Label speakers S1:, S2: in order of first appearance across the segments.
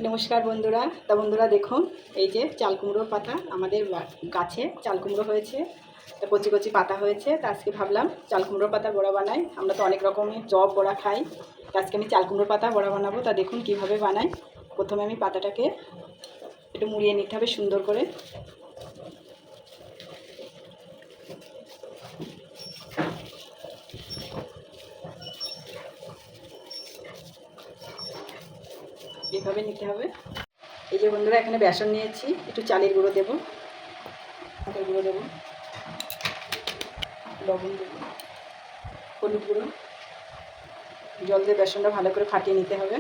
S1: নমস্কার বন্ধুরা। তা বন্ধুরা দেখুন, এই যে চাল কুমড়োর পাতা আমাদের গাছে চাল কুমড়ো হয়েছে। তা কচি কচি পাতা হয়েছে। তা আজকে ভাবলাম চাল কুমড়োর পাতা বড়া বানাই। আমরা তো অনেক রকমের চপ বড়া খাই। তা আজকে আমি চাল কুমড়োর পাতা বড়া বানাবো। তা দেখুন কিভাবে বানাই। প্রথমে আমি পাতাটাকে একটু মুড়িয়ে নিতে হবে সুন্দর করে। এভাবে নিতে হবে। এই যে বন্ধুরা, এখানে বেসন নিয়েছি, একটু চালের গুঁড়ো দেবো, চালের গুঁড়ো দেবো, লবণ দেবো, হলুদ গুঁড়ো, জল দিয়ে বেসনটা ভালো করে ফাটিয়ে নিতে হবে।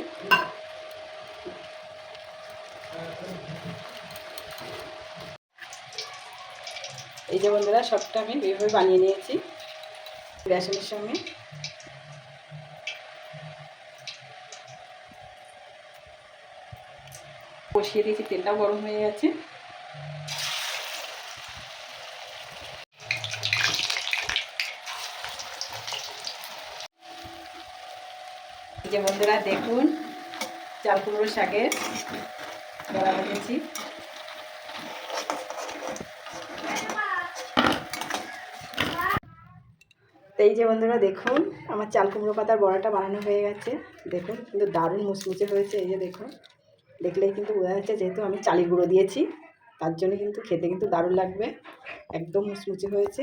S1: এই যে বন্ধুরা, সবটা আমি এইভাবে বানিয়ে নিয়েছি বেসনের সঙ্গে। বসিয়ে দিয়েছি, তেলটাও গরম হয়ে গেছে। এই যে বন্ধুরা দেখুন, চাল কুমড়োর শাকের বড়া বানিয়েছি। তো এই যে বন্ধুরা দেখুন, আমার চাল কুমড়ো পাতার বড়াটা বানানো হয়ে গেছে। দেখুন কিন্তু দারুণ মুচমুচে হয়েছে। এই যে দেখুন, দেখলেই কিন্তু বোঝা যাচ্ছে, যেহেতু আমি চালের গুঁড়ো দিয়েছি তার জন্য কিন্তু খেতে কিন্তু দারুণ লাগবে। একদম মুচমুচে হয়েছে,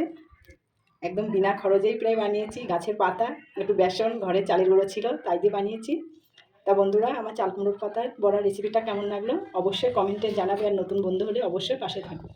S1: একদম বিনা খরচেই প্রায় বানিয়েছি। গাছের পাতা, একটু বেসন, ঘরে চালের গুঁড়ো ছিল তাই দিয়ে বানিয়েছি। তা বন্ধুরা, আমার চাল কুমড়োর পাতার বড়া রেসিপিটা কেমন লাগলো অবশ্যই কমেন্টে জানাবে। আর নতুন বন্ধু হলে অবশ্যই পাশে থাকবে।